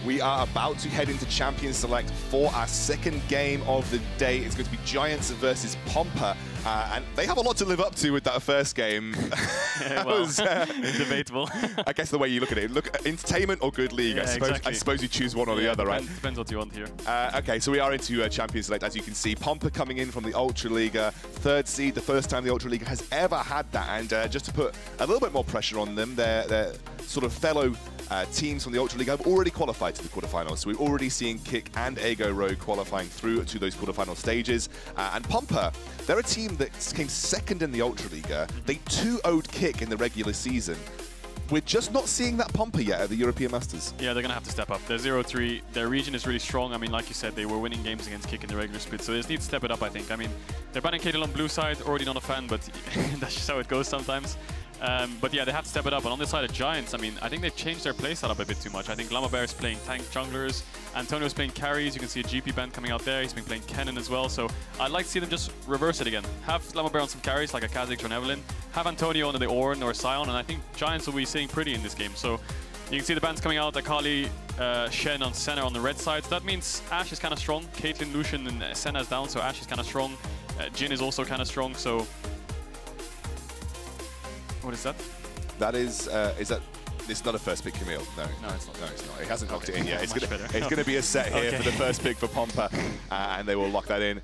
We are about to head into Champion Select for our second game of the day. It's going to be Giants versus Pompa. And they have a lot to live up to with that first game. Well, debatable. I guess the way you look at it. Look, entertainment or good league. Yeah, I suppose you choose one or the other, right? Depends what you want here. Okay, so we are into Champion Select, as you can see. Pompa coming in from the Ultra Liga, third seed, the first time the Ultra Liga has ever had that. And just to put a little bit more pressure on them, their sort of fellow teams from the Ultra League have already qualified to the quarterfinals. So we're already seeing Kick and Ego Rogue qualifying through to those quarterfinal stages. And Pompa, they're a team that came second in the Ultra League. They 2-0'd Kick in the regular season. We're just not seeing that Pompa yet at the European Masters. Yeah, they're going to have to step up. They're 0-3. Their region is really strong. I mean, like you said, they were winning games against Kick in the regular split, so they just need to step it up, I think. I mean, they're banning Katil on blue side, already not a fan, but that's just how it goes sometimes. But yeah, they have to step it up. And on the side of Giants, I mean, I think they've changed their play setup a bit too much. I think Lamabear is playing tank junglers, Antonio's playing carries. You can see a GP band coming out there. He's been playing Kennen as well. So I'd like to see them just reverse it again. Have Lamabear on some carries like a Czajek or an Evelyn. Have Antonio under the Ornn or Sion, and I think Giants will be sitting pretty in this game. So you can see the bands coming out. Akali, Shen on center on the red side. So that means Ashe is kind of strong. Caitlyn, Lucian, and Senna's down, so Ashe is kind of strong. Jhin is also kind of strong. So what is that? That is that? It's not a first pick, Camille. No, it's not. No, it's not. It hasn't locked it in yet. It's Much going to be a set here for the first pick for Pompa, and they will lock that in.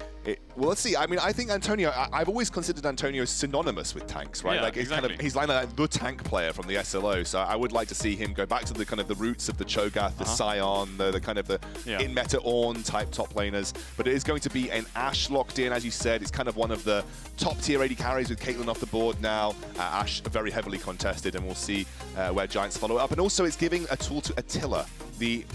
Well, let's see. I mean, I think Antonio. I've always considered Antonio synonymous with tanks, right? Yeah, like exactly. he's like the tank player from the SLO. So I would like to see him go back to the kind of the roots of the Cho'Gath, the Sion, the kind of the in meta Ornn type top laners. But it is going to be an Ashe locked in, as you said. It's kind of one of the top tier AD carries with Caitlyn off the board now. Ashe very heavily contested, and we'll see where Giants follow it up. And also, it's giving a tool to Attila,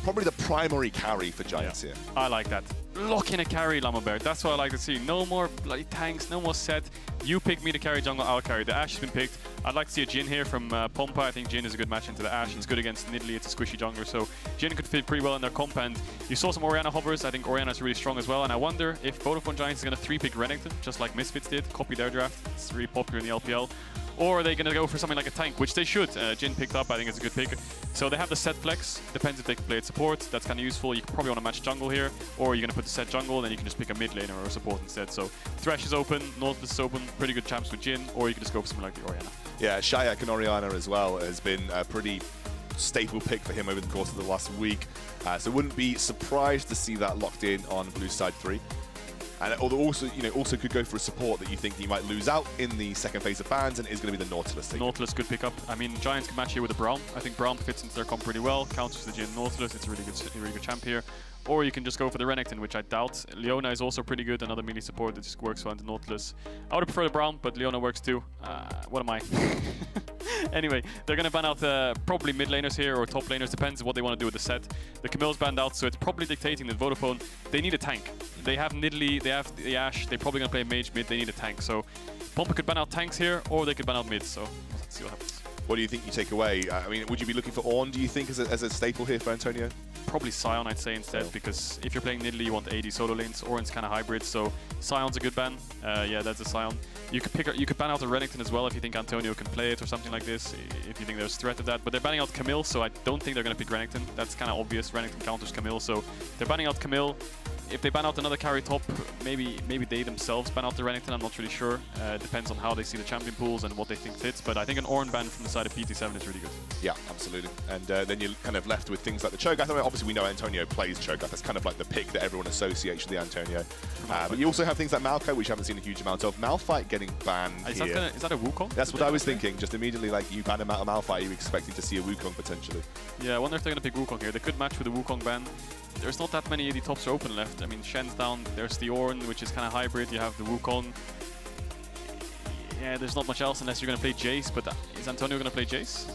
probably the primary carry for Giants here. I like that. Lock in a carry, Lamabear. That's what I like to see. No more bloody tanks, no more Sett. You pick me to carry jungle, I'll carry. The Ashe has been picked. I'd like to see a Jhin here from Pompa. I think Jhin is a good match into the Ashe. It's good against Nidalee. It's a squishy jungler, so Jhin could fit pretty well in their comp. And you saw some Orianna hovers. I think Orianna is really strong as well. And I wonder if Vodafone Giants is going to 3-pick Renekton, just like Misfits did. Copy their draft. It's really popular in the LPL. Or are they going to go for something like a tank, which they should. Jhin picked up, I think it's a good pick. So they have the Sett flex. Depends if they can play it support. That's kind of useful. You probably want to match jungle here. Or you're going to put the Sett jungle, then you can just pick a mid laner or support instead. So Thresh is open, Nautilus is open, pretty good champs with Jhin. Or you can just go for something like the Orianna. Yeah, Czajek and Orianna as well has been a pretty staple pick for him over the course of the last week. So wouldn't be surprised to see that locked in on blue side 3. And also, also could go for a support that you think you might lose out in the second phase of bans, and is going to be the Nautilus thing. Nautilus could pick up. I mean, Giants can match here with the Braum. I think Braum fits into their comp pretty well. Counters the Jhin Nautilus. It's a really good champ here. Or you can just go for the Renekton, which I doubt. Leona is also pretty good, another melee support that just works well into Nautilus. I would prefer the Braum, but Leona works too. What am I? Anyway, they're going to ban out probably mid laners here or top laners, depends what they want to do with the Sett. The Camille's banned out, so it's probably dictating that Vodafone, they need a tank. They have Nidalee, they have the Ashe, they're probably going to play mage mid, they need a tank. So Pompa could ban out tanks here, or they could ban out mid, so let's see what happens. What do you think you take away? I mean, would you be looking for Ornn, do you think, as a staple here for Antonio? Probably Sion, I'd say, instead, because if you're playing Nidalee, you want AD solo lanes. Ornn's kind of hybrid, so Sion's a good ban. Yeah, that's a Sion. You could ban out a Renekton as well if you think Antonio can play it or something like this, if you think there's a threat of that. But they're banning out Camille, so I don't think they're going to pick Renekton. That's kind of obvious. Renekton counters Camille, so they're banning out Camille. If they ban out another carry top, maybe they themselves ban out the Renekton, I'm not really sure. Depends on how they see the champion pools and what they think fits, but I think an Ornn ban from the side of PT7 is really good. Yeah, absolutely. And then you're kind of left with things like the Cho'Gath. I mean, obviously we know Antonio plays Cho'Gath. That's kind of like the pick that everyone associates with the Antonio. But you also have things like Malphite, which you haven't seen a huge amount of. Malphite getting banned here. Is that a Wukong? That's what I was thinking. Just immediately, like, you ban him out of Malphite, you're expecting to see a Wukong potentially. Yeah, I wonder if they're going to pick Wukong here. They could match with the Wukong ban. There's not that many AD tops open left. I mean, Shen's down, there's the Ornn, which is kind of hybrid, you have the Wukong. Yeah, there's not much else unless you're going to play Jace, but is Antonio going to play Jace?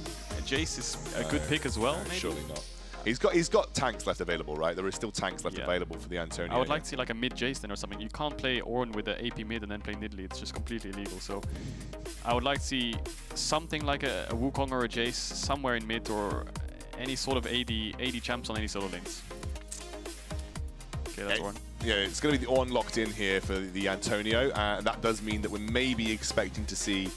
Jace is a good pick as well, maybe? Surely not. He's got tanks left available, right? There is still tanks left available for the Antonio. I would like to see like a mid Jace then or something. You can't play Ornn with the AP mid and then play Nidalee. It's just completely illegal. So I would like to see something like a Wukong or a Jace somewhere in mid, or any sort of AD champs on any solo lanes. Okay, that's Ornn. Yeah, it's going to be the Ornn locked in here for the Antonio, and that does mean that we're maybe expecting to see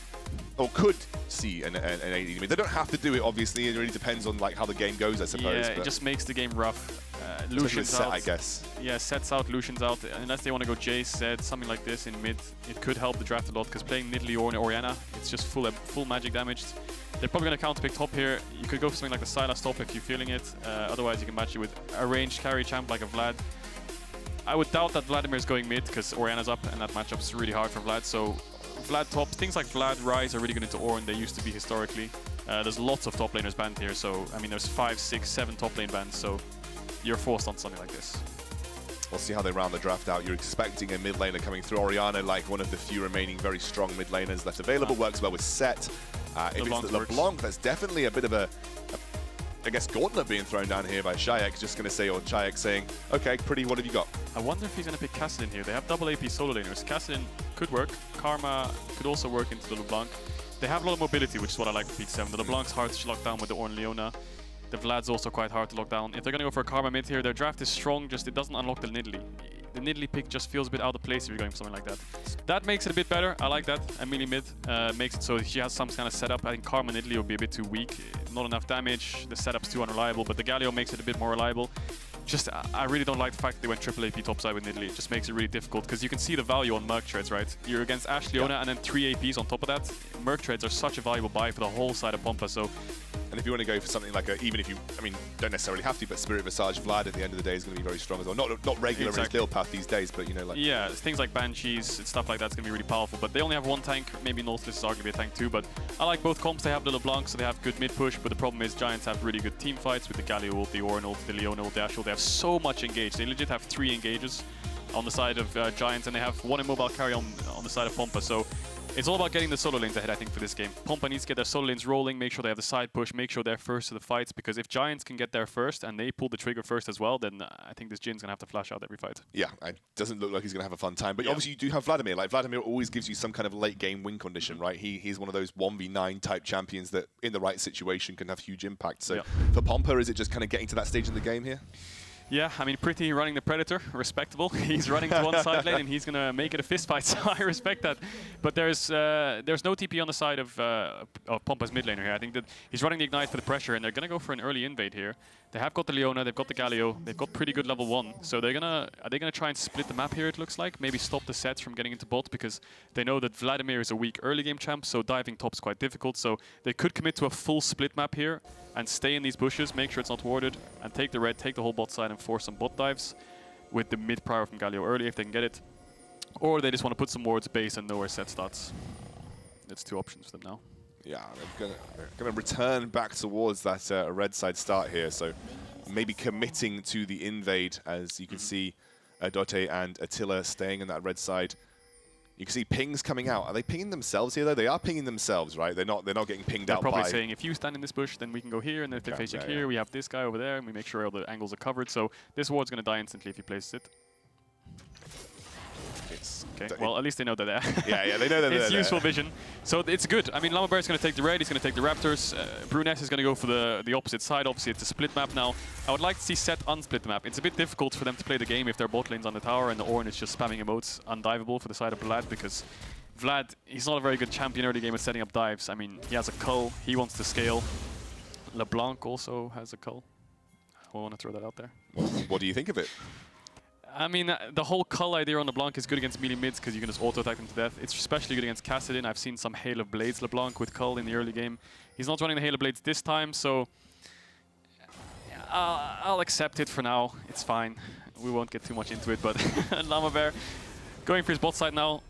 or could see an AD mid. They don't have to do it, obviously. It really depends on like how the game goes, I suppose. Yeah, it just makes the game rough. Lucian's Sett, out, I guess. Yeah, Sett's out, Lucian's out. Unless they want to go Jace, Sett, something like this in mid, it could help the draft a lot, because playing Nidalee or Orianna, it's just full magic damage. They're probably going to counter pick top here. You could go for something like the Sylas top if you're feeling it. Otherwise, you can match it with a ranged carry champ like a Vlad. I would doubt that Vladimir is going mid, because Orianna's up, and that matchup's really hard for Vlad. So Vlad top, things like Vlad, Ryze are really good into Ornn. They used to be historically. There's lots of top laners banned here, so I mean, there's 5, 6, 7 top lane bans. So you're forced on something like this. We'll see how they round the draft out. You're expecting a mid laner coming through. Orianna, like one of the few remaining very strong mid laners left available, works well with Sett. If it's the Leblanc, that's definitely a bit of a I guess, gauntlet being thrown down here by Czajek. Just going to say, or Czajek saying, okay, Pretty, what have you got? I wonder if he's going to pick Kassadin here. They have double AP solo laners. Kassadin could work. Karma could also work into the Leblanc. They have a lot of mobility, which is what I like for PT7. The Leblanc's hard to lock down with the Ornn Leona. The Vlad's also quite hard to lock down. If they're going to go for a Karma mid here, their draft is strong, just it doesn't unlock the Nidalee. The Nidalee pick just feels a bit out of place if you're going for something like that. That makes it a bit better. I like that. Amelie mid makes it so she has some kind of setup. I think Karma Nidalee will be a bit too weak. Not enough damage. The setup's too unreliable, but the Galio makes it a bit more reliable. Just, I really don't like the fact that they went triple AP topside with Nidalee. It just makes it really difficult, because you can see the value on Merc trades, right? You're against Ashe, Leona, and then 3 APs on top of that. Merc trades are such a valuable buy for the whole side of Pompa, so... And if you want to go for something like a, even if you, I mean, don't necessarily have to, but Spirit Visage Vlad at the end of the day is going to be very strong as well. Not regular in his build path these days, but you know, like... Yeah, things like Banshees and stuff like that's going to be really powerful, but they only have one tank. Maybe Nautilus is arguably a tank too, but I like both comps. They have the Leblanc, so they have good mid-push, but the problem is Giants have really good team fights with the Galio ult, the Ornn ult, the Leona ult, the Ashe ult. They have so much engage. They legit have 3 engages on the side of Giants, and they have 1 immobile carry on the side of Pompa, so it's all about getting the solo lanes ahead, I think, for this game. Pompa needs to get their solo lanes rolling, make sure they have the side push, make sure they're first to the fights, because if Giants can get there first and they pull the trigger first as well, then I think this Jhin's going to have to flash out every fight. Yeah, it doesn't look like he's going to have a fun time. But obviously you do have Vladimir. Like, Vladimir always gives you some kind of late game win condition, right? He's one of those 1v9 type champions that, in the right situation, can have huge impact. So for Pompa, is it just kind of getting to that stage in the game here? Yeah, I mean, Pretty running the Predator, respectable. He's running to one side lane and he's going to make it a fist fight, so I respect that. But there's no TP on the side of Pompa's mid laner here. I think that he's running the Ignite for the pressure, and they're going to go for an early invade here. They have got the Leona, they've got the Galio, they've got pretty good level 1. So they're are they going to try and split the map here, it looks like? Maybe stop the Setts from getting into bot, because they know that Vladimir is a weak early game champ, so diving top's quite difficult. So they could commit to a full split map here and stay in these bushes, make sure it's not warded, and take the red, take the whole bot side and force some bot dives with the mid prior from Galio early if they can get it. Or they just want to put some wards base and know where Sett starts. That's 2 options for them now. Yeah, they're going to return back towards that red side start here, so maybe committing to the invade, as you can see Erdote and Attila staying in that red side. You can see pings coming out. Are they pinging themselves here, though? They are pinging themselves, right? They're not getting pinged out by... They're probably saying, if you stand in this bush, then we can go here, and then if they face it here, we have this guy over there, and we make sure all the angles are covered. So this ward's going to die instantly if he places it. Okay, well, at least they know they're there. Yeah, they know they're there. It's useful vision. So it's good. I mean, Lamabear is going to take the red, he's going to take the Raptors. Bruness is going to go for the opposite side. Obviously, it's a split map now. I would like to see Sett unsplit the map. It's a bit difficult for them to play the game if their bot lane's on the tower and the Ornn is just spamming emotes undivable for the side of Vlad, because Vlad, he's not a very good champion early game at setting up dives. I mean, he has a cull, he wants to scale. Leblanc also has a cull. I want to throw that out there. What do you think of it? I mean, the whole cull idea on LeBlanc is good against melee mids because you can just auto-attack them to death. It's especially good against Kassadin. I've seen some Hail of Blades LeBlanc with cull in the early game. He's not running the Hail of Blades this time, so I'll accept it for now. It's fine. We won't get too much into it, but Lamabear going for his bot side now.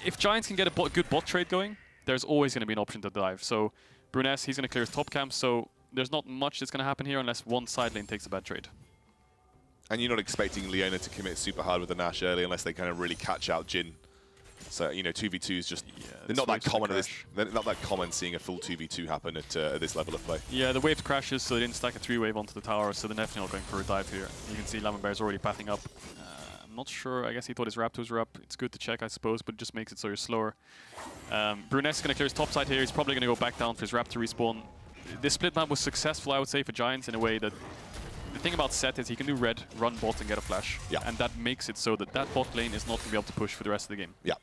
If Giants can get a good bot trade going, there's always going to be an option to dive. So Bruness, he's going to clear his top camp, so there's not much that's going to happen here unless one side lane takes a bad trade. And you're not expecting Leona to commit super hard with the Nash early unless they kind of really catch out Jhin. So, you know, 2v2 is just... they're not that common they're not that common seeing a full 2v2 happen at this level of play. Yeah, the wave crashes, so they didn't stack a 3-wave onto the tower, so they're definitely not going for a dive here. You can see Lamabear's already pathing up. I'm not sure, I guess he thought his Raptors were up. It's good to check, I suppose, but it just makes it so you're slower. Bruness is going to clear his top side here. He's probably going to go back down for his Raptor respawn. This split map was successful, I would say, for Giants in a way that... The thing about Sett is he can do red, run bot, and get a flash. Yeah. And that makes it so that that bot lane is not going to be able to push for the rest of the game. Yeah.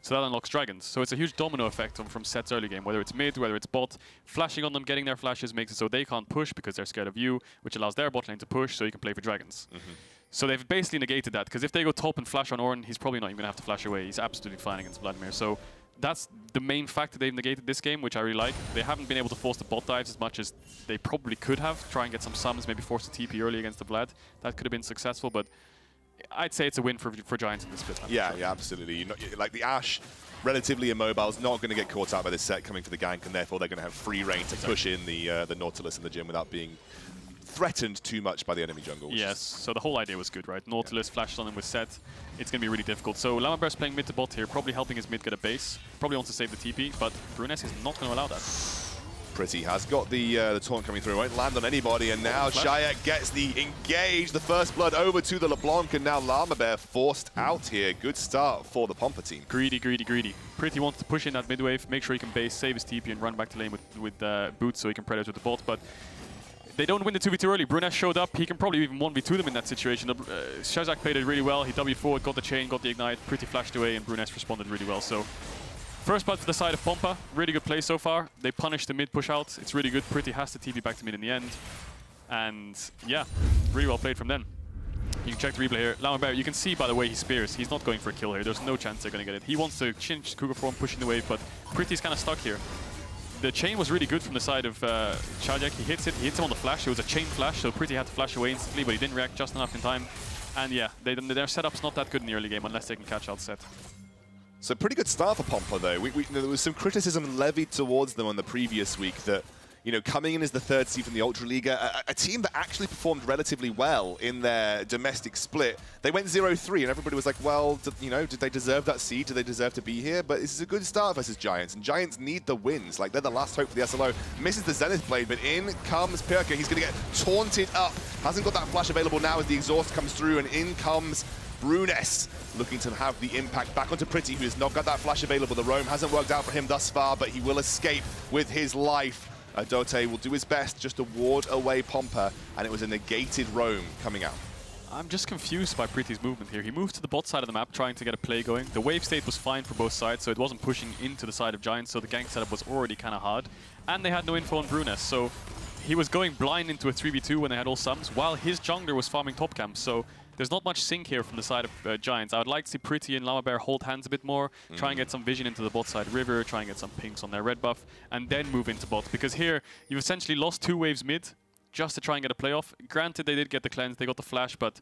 So that unlocks dragons. So it's a huge domino effect from Sett's early game, whether it's mid, whether it's bot. Flashing on them, getting their flashes makes it so they can't push because they're scared of you, which allows their bot lane to push so you can play for dragons. So they've basically negated that, because if they go top and flash on Ornn, he's probably not even going to have to flash away. He's absolutely fine against Vladimir. So that's the main factor they've negated this game, which I really like. They haven't been able to force the bot dives as much as they probably could have. Try and get some summons, maybe force a TP early against the Vlad. That could have been successful, but I'd say it's a win for Giants in this split. Yeah, yeah, absolutely. Like the Ashe, relatively immobile, is not going to get caught out by this Sett coming for the gank, and therefore they're going to have free reign to push in the Nautilus in the gym without being threatened too much by the enemy jungle. Yes, so the whole idea was good, right? Nautilus flashed on him with Sett. It's going to be really difficult. So Lamabear's playing mid to bot here, probably helping his mid get a base. Probably wants to save the TP, but Bruness is not going to allow that. Pretty has got the taunt coming through, won't land on anybody, and now Czajek gets the engage, the first blood over to the Leblanc, and now Lamabear forced out here. Good start for the Pompa team. Greedy, greedy, greedy. Pretty wants to push in that mid wave, make sure he can base, save his TP, and run back to lane with boots so he can predator the bot, but they don't win the 2v2 early. Bruness showed up. He can probably even 1v2 them in that situation. Czajek played it really well. He W forward, got the chain, got the ignite, Pretty flashed away, and Bruness responded really well. So first blood for the side of Pompa. Really good play so far. They punished the mid push out. It's really good. Pretty has to TP back to mid in the end. And yeah, really well played from them. You can check the replay here. Lamabear, you can see by the way he spears, he's not going for a kill here. There's no chance they're going to get it. He wants to change Cougar form, pushing the wave, but Pretty's kind of stuck here. The chain was really good from the side of Czajek. He hits it. He hits him on the flash. It was a chain flash, so Pretty had to flash away instantly, but he didn't react just enough in time. And yeah, their setup's not that good in the early game unless they can catch out Sett. So pretty good start for Pompa, though. There was some criticism levied towards them on the previous week that, you know, coming in as the third seed from the Ultraliga, a team that actually performed relatively well in their domestic split, they went 0-3, and everybody was like, well, you know, did they deserve that seed? Do they deserve to be here? But this is a good start versus Giants, and Giants need the wins. Like, they're the last hope for the SLO. Misses the Zenith Blade, but in comes Pyrka. He's going to get taunted up. Hasn't got that flash available now as the exhaust comes through, and in comes Bruness, looking to have the impact back onto Pretty, who has not got that flash available. The roam hasn't worked out for him thus far, but he will escape with his life. Erdote will do his best just to ward away Pompa, and it was a negated roam coming out. I'm just confused by Pretty's movement here. He moved to the bot side of the map trying to get a play going. The wave state was fine for both sides, so it wasn't pushing into the side of Giants, so the gank setup was already kind of hard. And they had no info on Bruness, so he was going blind into a 3v2 when they had all sums, while his jungler was farming top camp. So there's not much sync here from the side of Giants. I would like to see Pretty and Lamabear hold hands a bit more, try and get some vision into the bot side river, try and get some pinks on their red buff, and then move into bot. Because here, you've essentially lost 2 waves mid just to try and get a playoff. Granted, they did get the cleanse, they got the flash, but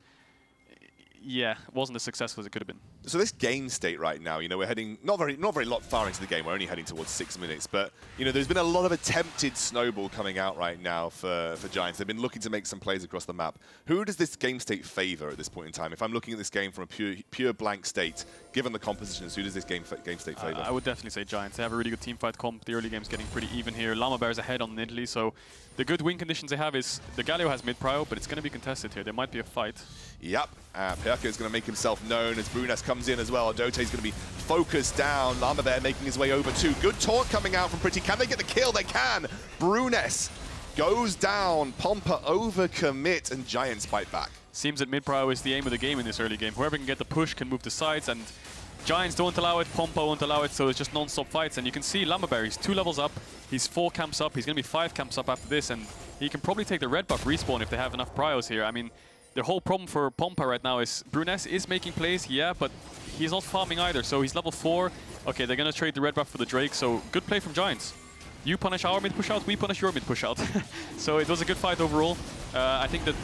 yeah, it wasn't as successful as it could have been. So this game state right now, you know, we're heading not very far into the game. We're only heading towards 6 minutes, but you know, there's been a lot of attempted snowball coming out right now for Giants. They've been looking to make some plays across the map. Who does this game state favor at this point in time? If I'm looking at this game from a pure blank state, given the compositions, who does this game state favor? I would definitely say Giants. They have a really good teamfight comp. The early game's getting pretty even here. Lamabear's ahead on Nidalee, so the good win conditions they have is the Galio has mid prio, but it's going to be contested here. There might be a fight. Yep, Pyrka is going to make himself known as Bruness comes in as well. Erdote is going to be focused down. Lamabear making his way over too. Good taunt coming out from Pretty. Can they get the kill? They can. Bruness goes down. Pompa overcommit, and Giants fight back. Seems that mid prio is the aim of the game in this early game. Whoever can get the push can move to sides, and Giants don't allow it, Pompa won't allow it, so it's just non-stop fights. And you can see Lamabear, he's 2 levels up, he's 4 camps up, he's going to be 5 camps up after this, and he can probably take the red buff respawn if they have enough prios here. I mean, the whole problem for Pompa right now is Bruness is making plays, yeah, but he's not farming either, so he's level 4. Okay, they're going to trade the red buff for the Drake, so good play from Giants. You punish our mid push out, we punish your mid push out. So it was a good fight overall. I think that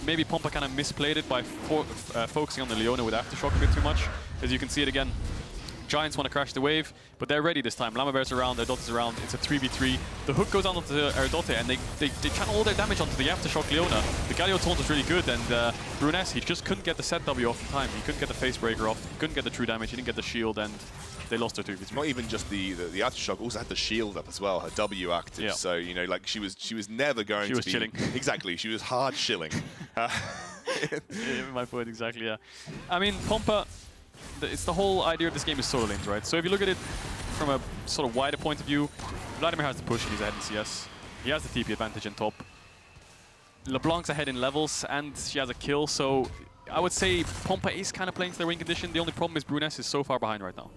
maybe Pompa kind of misplayed it by focusing on the Leona with Aftershock a bit too much. As you can see it again, Giants want to crash the wave, but they're ready this time. Lamabear's around, Erdote's around, it's a 3v3. The hook goes onto Erdote, and they channel all their damage onto the Aftershock Leona. The Galio taunt was really good, and Bruness, he just couldn't get the Sett W off in time. He couldn't get the face breaker off, he couldn't get the true damage, he didn't get the shield, and they lost their 2v3. Not even just the Aftershock, also had the shield up as well, her W active. Yeah. So, you know, like she was never going to be... She was chilling. Exactly, she was hard shilling. Yeah, my point, exactly, yeah. I mean, Pompa, it's the whole idea of this game is solo lanes, right? So if you look at it from a sort of wider point of view, Vladimir has the push and he's ahead in CS. He has the TP advantage in top. Leblanc's ahead in levels and she has a kill, so I would say Pompa is kind of playing to their win condition. The only problem is Bruness is so far behind right now.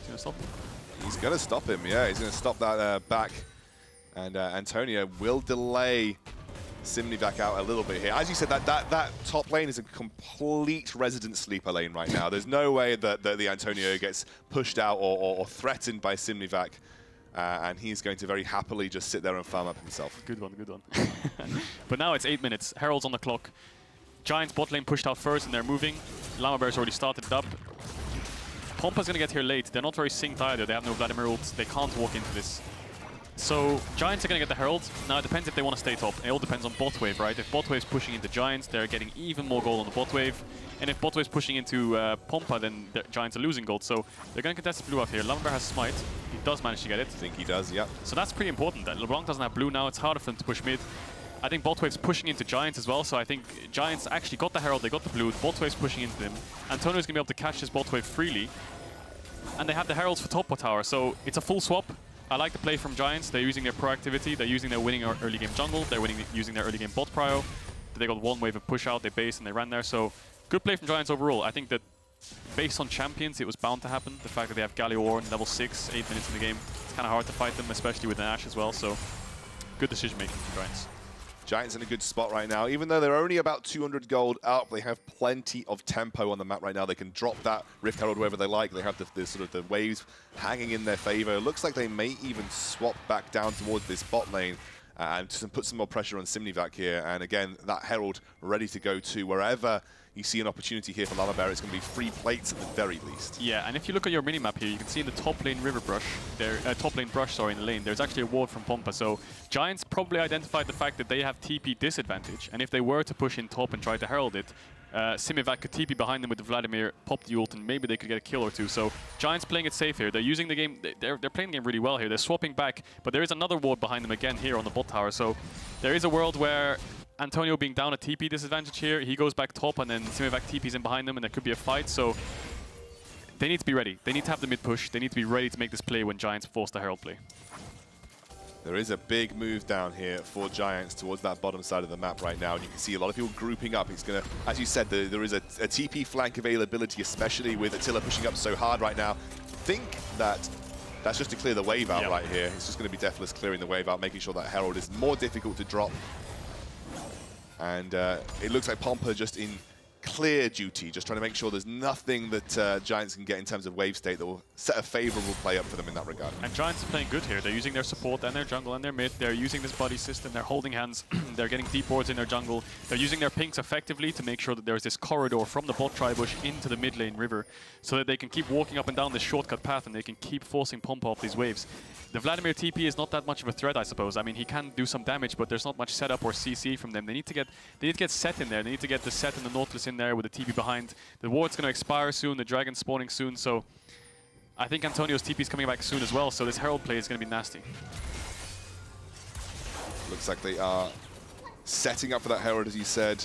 He's going to stop him. He's going to stop him, yeah. He's going to stop that back. And Antonio will delay Sinmivak out a little bit here. As you said, that top lane is a complete resident sleeper lane right now. There's no way that the Antonio gets pushed out or threatened by Sinmivak. And he's going to very happily just sit there and farm up himself. Good one, good one. But now it's 8 minutes. Herald's on the clock. Giants bot lane pushed out first and they're moving. Lamabear's already started it up. Pompa's going to get here late. They're not very synced either. They have no Vladimir ult. They can't walk into this. So Giants are going to get the Herald. Now it depends if they want to stay top. It all depends on bot wave, right? If bot wave's pushing into Giants, they're getting even more gold on the bot wave. And if bot wave's pushing into Pompa, then the Giants are losing gold. So they're going to contest blue out here. Lamabear has Smite. He does manage to get it. I think he does, yeah. So that's pretty important. That Leblanc doesn't have blue now. It's harder for them to push mid. I think bot wave's pushing into Giants as well. So I think Giants actually got the Herald. They got the blue. Bot wave's pushing into them. Antonio's going to be able to catch this bot wave freely. And they have the Heralds for top bot tower. So it's a full swap. I like the play from Giants. They're using their proactivity. They're using their winning early game jungle. They're using their early game bot prio. They got one wave of push out. They base and they ran there. So good play from Giants overall. I think that based on champions, it was bound to happen. The fact that they have Galio Ornn, level 6, 8 minutes in the game. It's kind of hard to fight them, especially with an Ashe as well. So good decision making from Giants. Giants in a good spot right now. Even though they're only about 200 gold up, they have plenty of tempo on the map right now. They can drop that Rift Herald wherever they like. They have the sort of the waves hanging in their favor. It looks like they may even swap back down towards this bot lane and put some more pressure on Sinmivak here. And again, that Herald ready to go to wherever you see an opportunity here for Lamabear. It's going to be 3 plates at the very least. Yeah, and if you look at your minimap here, you can see in the top lane river brush, top lane brush, sorry, in the lane, there's actually a ward from Pompa. So Giants probably identified the fact that they have TP disadvantage, and if they were to push in top and try to herald it, Sinmivak could TP behind them with the Vladimir, pop the ult, and maybe they could get a kill or two. So Giants playing it safe here. They're using the game, they're playing the game really well here. They're swapping back, but there is another ward behind them again here on the bot tower. So there is a world where Antonio being down a TP disadvantage here, he goes back top and then Sinmivak TP's in behind them and there could be a fight. So they need to be ready. They need to have the mid push. They need to be ready to make this play when Giants force the Herald play. There is a big move down here for Giants towards that bottom side of the map right now, and you can see a lot of people grouping up. It's going to, as you said, there is a TP flank availability, especially with Attila pushing up so hard right now. Think that that's just to clear the wave out right here. It's just going to be defles clearing the wave out, making sure that Herald is more difficult to drop. And it looks like Pompa just in clear duty, just trying to make sure there's nothing that Giants can get in terms of wave state that will set a favorable play up for them in that regard. And Giants are playing good here. They're using their support and their jungle and their mid. They're using this buddy system. They're holding hands. They're getting deep wards in their jungle. They're using their pinks effectively to make sure that there's this corridor from the bot tri-bush into the mid lane river so that they can keep walking up and down this shortcut path and they can keep forcing Pompa off these waves. The Vladimir TP is not that much of a threat, I suppose. I mean, he can do some damage, but there's not much setup or CC from them. They need to get Sett in there. They need to get the Sett and the Nautilus in there with the TP behind. The ward's going to expire soon. The dragon's spawning soon. So I think Antonio's TP is coming back soon as well. So this Herald play is going to be nasty. Looks like they are setting up for that Herald, as you said.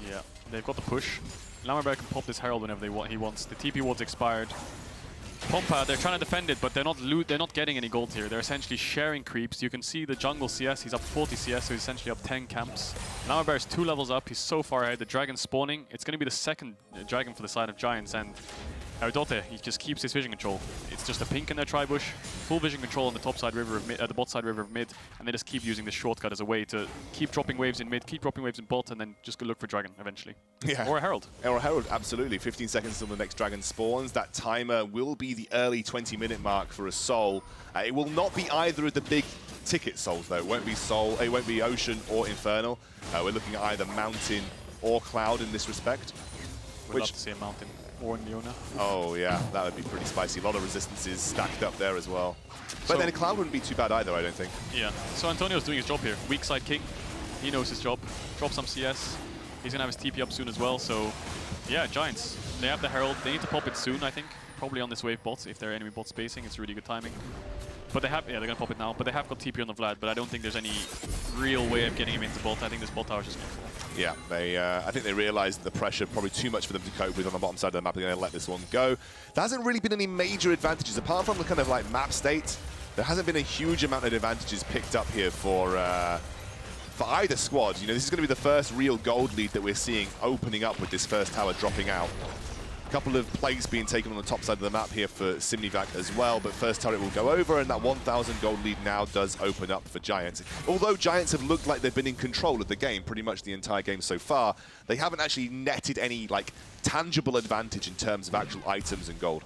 Yeah, they've got the push. Lamabear can pop this Herald whenever he wants. The TP ward's expired. Pompa, they're trying to defend it, but they're not getting any gold here. They're essentially sharing creeps. You can see the jungle CS, he's up 40 CS, so he's essentially up 10 camps. Lamabear's 2 levels up, he's so far ahead. The dragon's spawning. It's going to be the second dragon for the side of Giants, and Erdote, he just keeps his vision control. It's just a pink in their tri-bush, full vision control on the top side river of mid, the bot side river of mid, and they just keep using this shortcut as a way to keep dropping waves in mid, keep dropping waves in bot, and then just go look for dragon eventually. Yeah. Or a Herald. Or a Herald, absolutely. 15 seconds until the next dragon spawns. That timer will be the early 20-minute mark for a soul. It will not be either of the big ticket souls, though. It won't be soul, it won't be ocean or infernal. We're looking at either mountain or cloud in this respect. We'd love to see a mountain. Or Leona. Oh yeah, that would be pretty spicy. A lot of resistances stacked up there as well. But then a cloud wouldn't be too bad either, I don't think. Yeah, so Antonio's doing his job here. Weak side king. He knows his job. Drop some CS. He's going to have his TP up soon as well. So yeah, Giants. They have the Herald. They need to pop it soon, I think. Probably on this wave bot. If they're enemy bot spacing, it's really good timing. But they have, yeah, they're going to pop it now. But they have got TP on the Vlad, but I don't think there's any real way of getting him into bot. I think this bot tower is just going to fall. Yeah, I think they realized the pressure probably too much for them to cope with on the bottom side of the map. They're going to let this one go. There hasn't really been any major advantages, apart from the kind of like map state. There hasn't been a huge amount of advantages picked up here for either squad. You know, this is going to be the first real gold lead that we're seeing opening up with this first tower dropping out. couple of plates being taken on the top side of the map here for Sinmivak as well, but first turret will go over, and that 1,000 gold lead now does open up for Giants. Although Giants have looked like they've been in control of the game pretty much the entire game so far, they haven't actually netted any like tangible advantage in terms of actual items and gold.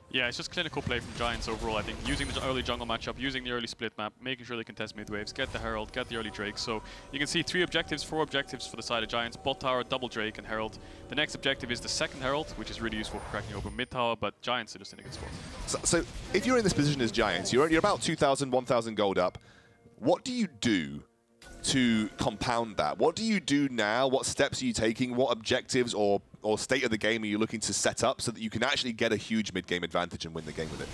Yeah, it's just clinical play from Giants overall, I think. Using the early jungle matchup, using the early split map, making sure they can test mid waves, get the Herald, get the early Drake. So you can see 4 objectives for the side of Giants. Bot tower, double Drake, and Herald. The next objective is the second Herald, which is really useful for cracking open mid tower, but Giants are just in a good spot. So if you're in this position as Giants, you're about 2,000, 1,000 gold up. What do you do to compound that? What do you do now? What steps are you taking? What objectives or state of the game are you looking to set up so that you can actually get a huge mid-game advantage and win the game with it?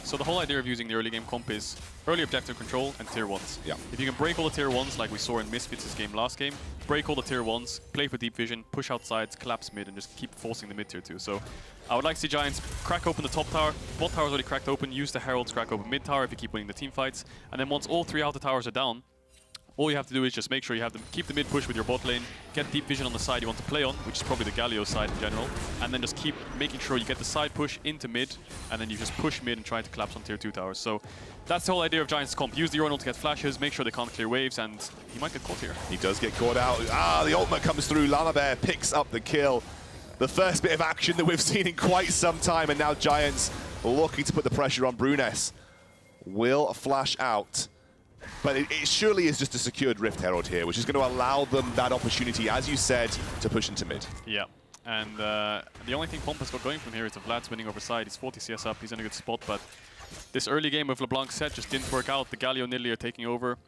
So the whole idea of using the early game comp is early objective control and tier 1s. Yeah. If you can break all the tier 1s like we saw in Misfits' game last game, break all the tier 1s, play for deep vision, push out sides, collapse mid, and just keep forcing the mid tier 2. So I would like to see Giants crack open the top tower. Bot tower's already cracked open. Use the Heralds crack open mid tower if you keep winning the team fights. And then once all 3 outer towers are down, all you have to do is just make sure you have them keep the mid push with your bot lane, get deep vision on the side you want to play on, which is probably the Galio side in general, and then just keep making sure you get the side push into mid, and then you just push mid and try to collapse on tier 2 towers. So that's the whole idea of Giants comp. Use the Ornn to get flashes, make sure they can't clear waves, and he might get caught here. He does get caught out. The ultimate comes through. Lamabear picks up the kill. The first bit of action that we've seen in quite some time, and now Giants looking to put the pressure on. Bruness will flash out. But it surely is just a secured Rift Herald here, which is going to allow them that opportunity, as you said, to push into mid. Yeah, and the only thing Pompa's got going from here is the Vlad's winning over side. He's 40 CS up, he's in a good spot, but this early game with Leblanc Sett just didn't work out. The Galio and Nidalee are taking over.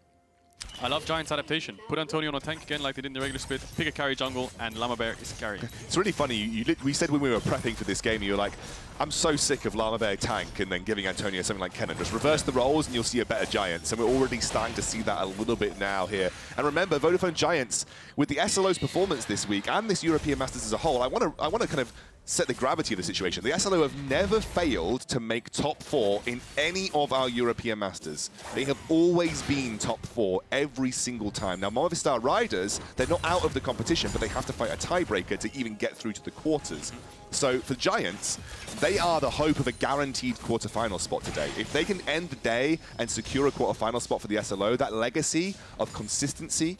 I love Giants' adaptation. Put Antonio on a tank again like they did in the regular split, pick a carry jungle, and Lamabear is carrying. It's really funny, we said when we were prepping for this game, you were like, I'm so sick of Lamabear tank and then giving Antonio something like Kennen. Just reverse the roles and you'll see a better Giants. And we're already starting to see that a little bit now here. And remember, Vodafone Giants, with the SLO's performance this week and this European Masters as a whole, I want to kind of set the gravity of the situation. The SLO have never failed to make top 4 in any of our European Masters. They have always been top 4 every single time. Now, Movistar Riders, they're not out of the competition, but they have to fight a tiebreaker to even get through to the quarters. So for Giants, they are the hope of a guaranteed quarterfinal spot today. If they can end the day and secure a quarterfinal spot for the SLO, that legacy of consistency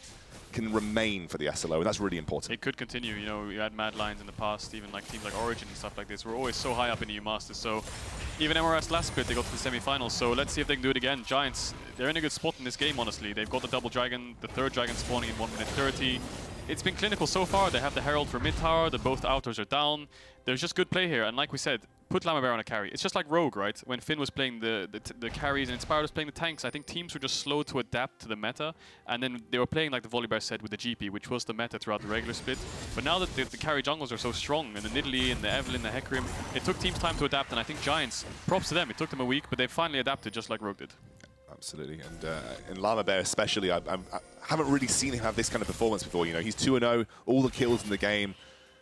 can remain for the SLO, and that's really important. It could continue. You know, we had Mad Lions in the past, even like teams like Origin and stuff like this. We're always so high up in EU Masters. So even MRS last split, they got to the semi-finals. So let's see if they can do it again. Giants, they're in a good spot in this game, honestly. They've got the double dragon, the third dragon spawning in 1 minute 30. It's been clinical so far. They have the Herald for mid tower, the both outers are down. There's just good play here, and like we said, put Lamabear on a carry. It's just like Rogue, right? When Finn was playing the carries and Inspired was playing the tanks, I think teams were just slow to adapt to the meta, and then they were playing like the Volibear set with the GP, which was the meta throughout the regular split. But now that the carry jungles are so strong, and the Nidalee and the Evelyn, the Hecarim, it took teams time to adapt, and I think Giants, props to them, it took them a week, but they finally adapted just like Rogue did. Absolutely, and in Lamabear especially, I haven't really seen him have this kind of performance before. You know, he's 2-0, all the kills in the game,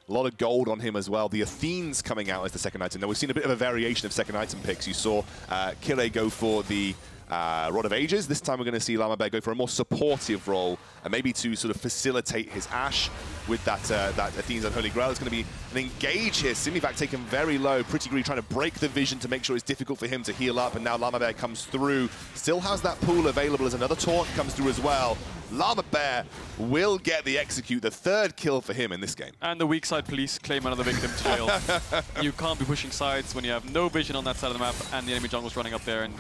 a lot of gold on him as well. The Athene's coming out as the second item. Now we've seen a bit of a variation of second item picks. You saw Kire go for the Rod of Ages. This time we're going to see Lamabear go for a more supportive role, and maybe to sort of facilitate his Ashe with that Athene's Unholy Grail. It's going to be an engage here. Sinmivak taken very low. Pretty Greedy trying to break the vision to make sure it's difficult for him to heal up, and now Lamabear comes through. Still has that pool available as another taunt comes through as well. Lamabear will get the execute, the third kill for him in this game. And the weak side police claim another victim to jail. You can't be pushing sides when you have no vision on that side of the map and the enemy jungle's running up there, and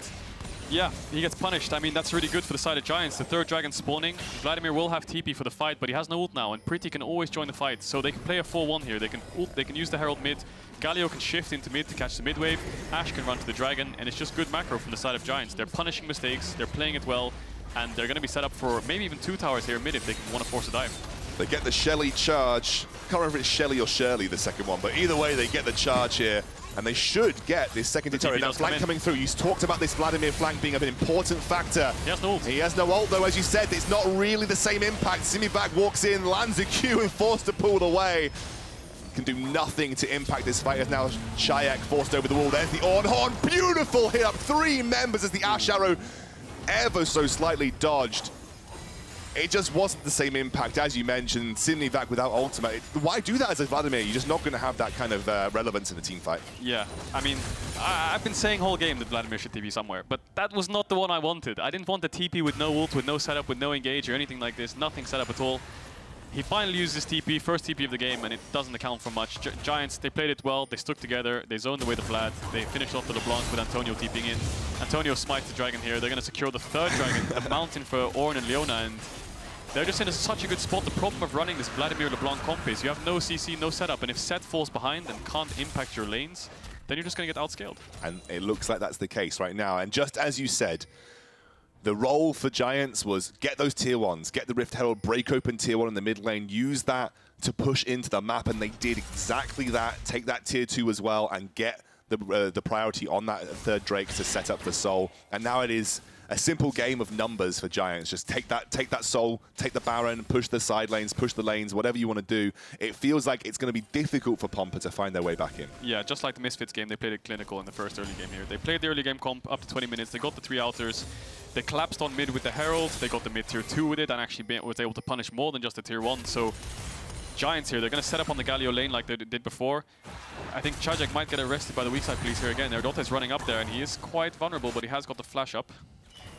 yeah, he gets punished. I mean, that's really good for the side of Giants. The third dragon spawning. Vladimir will have TP for the fight, but he has no ult now, and Pretty can always join the fight. So they can play a 4-1 here. They can ult, they can use the Herald mid. Galio can shift into mid to catch the mid wave. Ashe can run to the dragon, and it's just good macro from the side of Giants. They're punishing mistakes, they're playing it well, and they're going to be set up for maybe even 2 towers here mid if they want to force a dive. They get the Shelly charge. Can't remember if it's Shelly or Shirley, the second one, but either way, they get the charge here. And they should get this second turret. Now, flank coming through. You talked about this Vladimir flank being an important factor. He has no ult. He has no ult, though, as you said. It's not really the same impact. Sinmivak walks in, lands a Q, and forced to pull away. Can do nothing to impact this fight, as now Czajek forced over the wall. There's the Ornn. Beautiful hit up. 3 members as the Ashe arrow ever so slightly dodged. it just wasn't the same impact. As you mentioned, Sinmivak without ultimate. Why do that as a Vladimir? You're just not going to have that kind of relevance in a team fight. Yeah, I mean, I've been saying whole game that Vladimir should TP somewhere, but that was not the one I wanted. I didn't want the TP with no ult, with no setup, with no engage or anything like this. Nothing set up at all. He finally used his TP, first TP of the game, and it doesn't account for much. Giants, they played it well, they stuck together, they zoned away the Vlad, they finished off the Leblanc with Antonio TPing in. Antonio smites the dragon here, they're going to secure the third dragon, a mountain for Ornn and Leona, and they're just in such a good spot. The problem of running this Vladimir Leblanc comp is you have no CC, no setup, and if Sett falls behind and can't impact your lanes, then you're just going to get outscaled. And it looks like that's the case right now, and just as you said, the role for Giants was get those tier 1s, get the Rift Herald, break open tier 1 in the mid lane, use that to push into the map, and they did exactly that. Take that tier 2 as well and get the priority on that third Drake to set up the Soul. And now it is a simple game of numbers for Giants. Just take that Soul, take the Baron, push the side lanes, push the lanes, whatever you want to do. It feels like it's going to be difficult for Pompa to find their way back in. Yeah, just like the Misfits game, they played it clinical in the first early game here. They played the early game comp up to 20 minutes. They got the 3 outers. They collapsed on mid with the Herald. They got the mid tier 2 with it and actually was able to punish more than just the tier 1. So Giants here, they're going to set up on the Galio lane like they did before. I think Czajek might get arrested by the weak side police here again. Erdote is running up there and he is quite vulnerable, but he has got the flash up.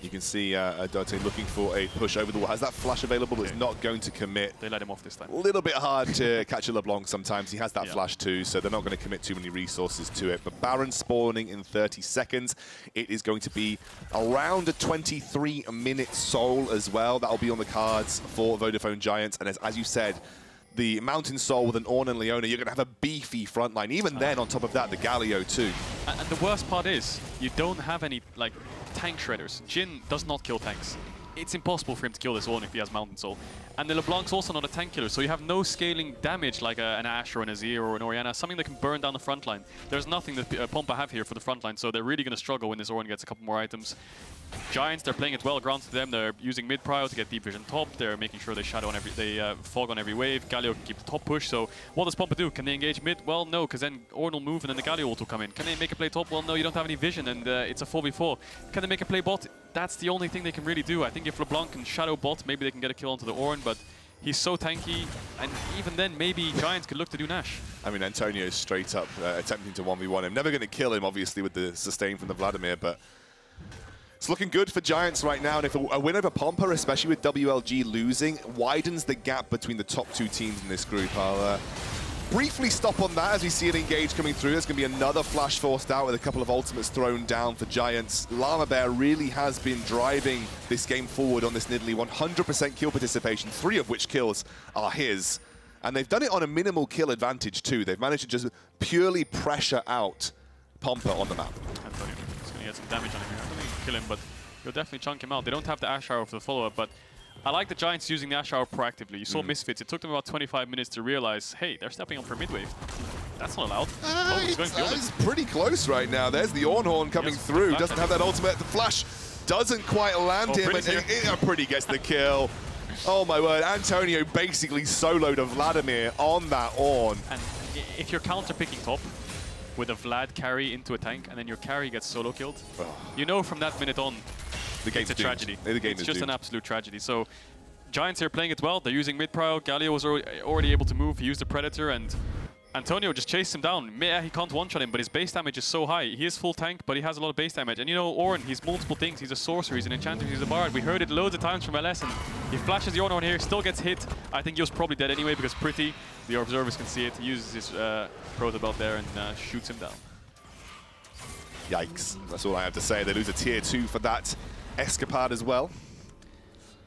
You can see Erdote looking for a push over the wall. Has that flash available, but is not going to commit. They let him off this time. A little bit hard to catch a LeBlanc sometimes. He has that flash too, so they're not going to commit too many resources to it. But Baron spawning in 30 seconds. It is going to be around a 23-minute Soul as well. That'll be on the cards for Vodafone Giants. And as you said, the Mountain Soul with an Ornn and Leona, you're going to have a beefy frontline. Even then, on top of that, the Galio too. And the worst part is, you don't have any, like, tank shredders. Jhin does not kill tanks. It's impossible for him to kill this Ornn if he has Mountain Soul. And the LeBlanc's also not a tank killer, so you have no scaling damage like an Ashe or an Azir or an Orianna, something that can burn down the front line. There's nothing that Pompa have here for the front line, so they're really going to struggle when this Ornn gets a couple more items. Giants, they're playing it well, granted to them. They're using mid prio to get deep vision top. They're making sure they shadow on fog on every wave. Galio can keep the top push. So what does Pompa do? Can they engage mid? Well, no, because then Ornn will move and then the Galio ult will come in. Can they make a play top? Well, no, you don't have any vision and it's a 4v4. Can they make a play bot? That's the only thing they can really do. I think if Leblanc can shadow bot, maybe they can get a kill onto the Ornn, but he's so tanky, and even then, maybe Giants could look to do Nash. I mean, Antonio is straight up attempting to 1v1 him. Never going to kill him, obviously, with the sustain from the Vladimir, but it's looking good for Giants right now. And if a win over Pompa, especially with WLG losing, widens the gap between the top 2 teams in this group. I'll briefly stop on that as we see an engage coming through. There's going to be another flash forced out with a couple of ultimates thrown down for Giants. Lamabear really has been driving this game forward on this Nidalee. 100% kill participation, 3 of which kills are his. And they've done it on a minimal kill advantage too. They've managed to just purely pressure out Pompa on the map. Antonio is going to get some damage on him here. I don't think he can kill him, but he'll definitely chunk him out. They don't have the Ashe Arrow for the follow-up, but I like the Giants using the Ashe Arrow proactively. You saw Misfits. It took them about 25 minutes to realize, hey, they're stepping on for mid-wave. That's not allowed. It's pretty close right now. There's the Ornn coming through. Doesn't have that ultimate. The flash doesn't quite land him. And Pretty gets the kill. Oh my word. Antonio basically soloed a Vladimir on that Ornn. And if you're counter-picking top with a Vlad carry into a tank and then your carry gets solo killed, you know from that minute on, it's a tragedy. It's just an absolute tragedy. So Giants here playing it well. They're using mid-prio. Galio was already able to move. He used the Predator, and Antonio just chased him down. Yeah, he can't one-shot him, but his base damage is so high. He is full tank, but he has a lot of base damage. And you know, Ornn, he's multiple things. He's a sorcerer, he's an enchanter, he's a bard. We heard it loads of times from LS, and he flashes the Ornn on here, still gets hit. I think he was probably dead anyway, because Pretty, the observers can see it. He uses his proto belt there and shoots him down. Yikes. That's all I have to say. They lose a tier 2 for that escapade as well.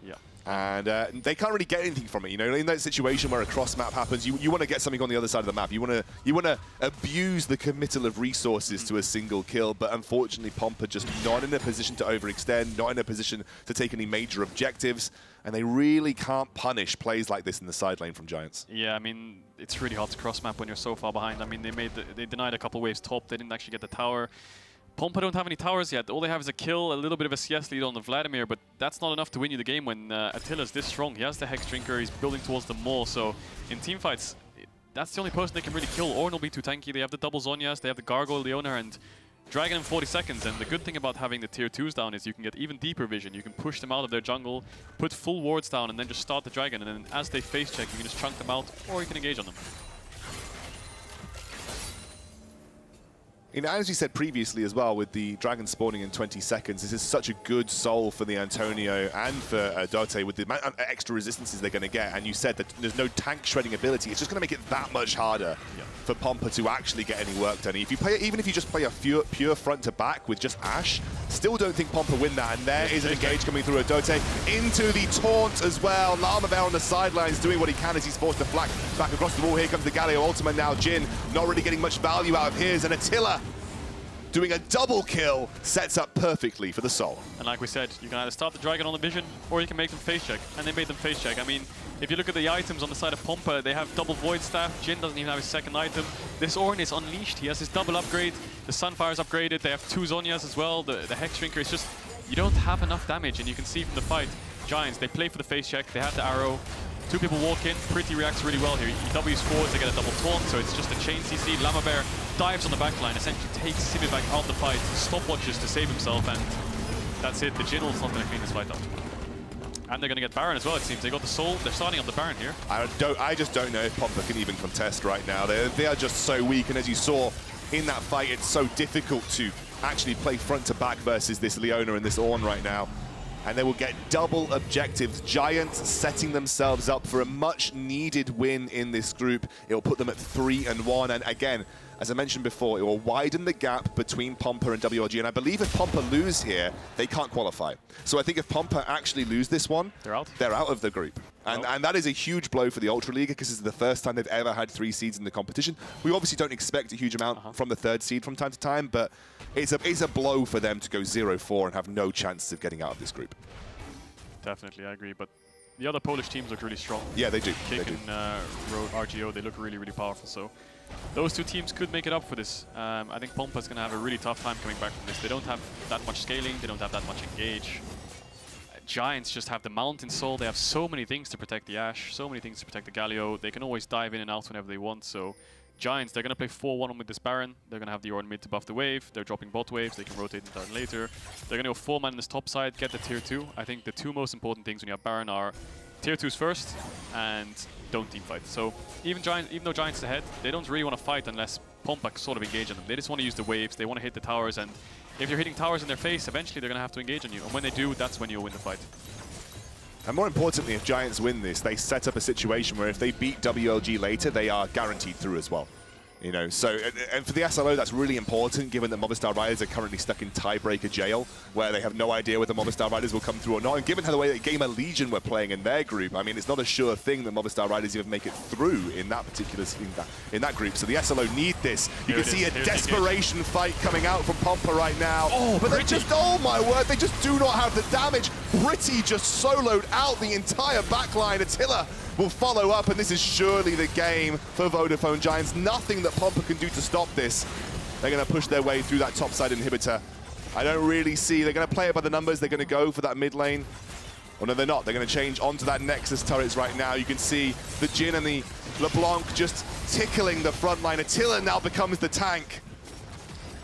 Yeah. And they can't really get anything from it, you know. In that situation where a cross map happens, you want to get something on the other side of the map. You want to abuse the committal of resources to a single kill, but unfortunately Pompa just not in a position to overextend, not in a position to take any major objectives, and they really can't punish plays like this in the side lane from Giants. Yeah, I mean, it's really hard to cross map when you're so far behind. I mean, they denied a couple waves top. They didn't actually get the tower. Pompa don't have any towers yet. All they have is a kill, a little bit of a CS lead on the Vladimir, but that's not enough to win you the game when Attila's this strong. He has the Hex Drinker, he's building towards the Maul, so in teamfights, that's the only person they can really kill. Ornn will be too tanky. They have the double Zhonyas, they have the Gargoyle, Leona, and Dragon in 40 seconds, and the good thing about having the tier 2s down is you can get even deeper vision. You can push them out of their jungle, put full wards down, and then just start the Dragon, and then as they face check, you can just chunk them out, or you can engage on them. You know, as you said previously as well, with the Dragon spawning in 20 seconds, this is such a good soul for the Antonio and for Erdote with the amount of extra resistances they're going to get. And you said that there's no tank shredding ability. It's just going to make it that much harder for Pompa to actually get any work done. If you play, even if you just play a pure front to back with just Ashe, still don't think Pompa win that. And there is an engage coming through Erdote into the taunt as well. Lamabear on the sidelines doing what he can as he's forced to flack back across the wall. Here comes the Galio ultimate now. Jhin not really getting much value out of his, and Attila doing a double kill, sets up perfectly for the soul. And like we said, you can either start the Dragon on the vision, or you can make them face check. And they made them face check. I mean, if you look at the items on the side of Pompa, they have double Void Staff. Jhin doesn't even have his second item. This Ornn is unleashed. He has his double upgrade. The Sunfire's upgraded. They have 2 Zhonyas as well. The Hex Shrinker is just, you don't have enough damage. And you can see from the fight, Giants, they play for the face check. They have the arrow. 2 people walk in. Pretty reacts really well here. He W's forwards, they get a double taunt, so it's just a chain CC. Lamabear dives on the backline, essentially takes Sinmivak out the fight, stopwatches to save himself, and that's it. The Jin'l's not going to clean this fight up. And they're going to get Baron as well, it seems. They got the Soul. They're starting up the Baron here. I just don't know if Pompa can even contest right now. They are just so weak, and as you saw in that fight, it's so difficult to actually play front to back versus this Leona and this Ornn right now. And they will get double objectives. Giants setting themselves up for a much-needed win in this group. It will put them at 3-1. And again, as I mentioned before, it will widen the gap between Pompa and WLG. And I believe if Pompa lose here, they can't qualify. So I think if Pompa actually lose this one, they're out of the group. And that is a huge blow for the Ultra League because this is the first time they've ever had 3 seeds in the competition. We obviously don't expect a huge amount from the 3rd seed from time to time, but it's a blow for them to go 0-4 and have no chances of getting out of this group. Definitely, I agree. But the other Polish teams look really strong. Yeah, they do. Kick and RGO, they look really, really powerful. So those 2 teams could make it up for this. I think Pompa's going to have a really tough time coming back from this. They don't have that much scaling. They don't have that much engage. Giants just have the Mountain Soul. They have so many things to protect the Ashe, so many things to protect the Galio. They can always dive in and out whenever they want. So Giants, they're going to play 4-1 with this Baron. They're going to have the Ornn mid to buff the wave. They're dropping bot waves. They can rotate and turn later. They're going to go 4-man in this top side, get the tier 2. I think the 2 most important things when you have Baron are tier 2s first and don't team fight. So even though Giants ahead, they don't really want to fight unless Pompa sort of engage on them. They just want to use the waves. They want to hit the towers, and if you're hitting towers in their face, eventually they're going to have to engage on you. And when they do, that's when you'll win the fight. And more importantly, if Giants win this, they set up a situation where if they beat WLG later, they are guaranteed through as well. You know, so, and for the SLO, that's really important, given that Movistar Riders are currently stuck in tiebreaker jail, where they have no idea whether Movistar Riders will come through or not. And given how the way that Gamer Legion were playing in their group, I mean, it's not a sure thing that Movistar Riders even make it through in that particular in that group. So the SLO need this. You can see a desperation fight coming out from Pompa right now. Oh, but they just, oh my word, they just do not have the damage. Pretty just soloed out the entire backline. Attila will follow up, and this is surely the game for Vodafone Giants. Nothing that Pompa can do to stop this. They're going to push their way through that topside inhibitor. I don't really see, they're going to play it by the numbers. They're going to go for that mid lane. Oh no, they're not. They're going to change onto that Nexus turrets right now. You can see the Jhin and the Leblanc just tickling the front line. Attila now becomes the tank.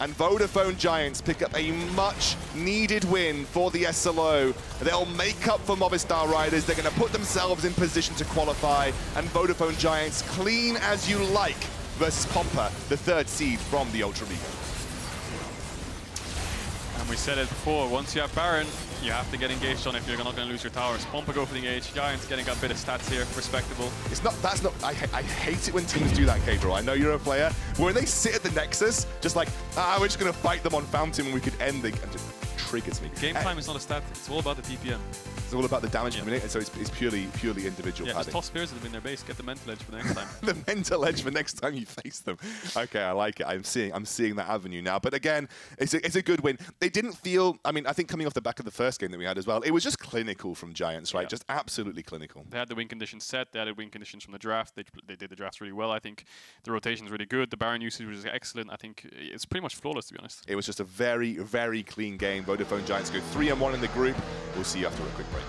And Vodafone Giants pick up a much-needed win for the SLO. They'll make up for Movistar Riders. They're going to put themselves in position to qualify. And Vodafone Giants, clean as you like, versus Pompa, the 3rd seed from the Ultra League. And we said it before, once you have Baron, you have to get engaged on if you're not going to lose your towers. Pompa go for the engage. Giants getting a bit of stats here, respectable. It's not, that's not, I hate it when teams do that, K-Draw. I know you're a player. When they sit at the Nexus, just like, we're just going to fight them on Fountain when we could end the, and just triggers me. Game time is not a stat, it's all about the TPM. It's all about the damage coming in, and so it's purely individual padding. Just toss spears at them in their base, get the mental edge for the next time. The mental edge for next time you face them. Okay, I like it. I'm seeing that avenue now. But again, it's a good win. They didn't feel, I mean, I think coming off the back of the first game that we had as well, it was just clinical from Giants, right? Yeah. Just absolutely clinical. They had the win conditions set. They had win conditions from the draft. They did the drafts really well. I think the rotation's really good. The Baron usage was excellent. I think it's pretty much flawless, to be honest. It was just a very, very clean game. Vodafone Giants go 3-1 in the group. We'll see you after a quick break.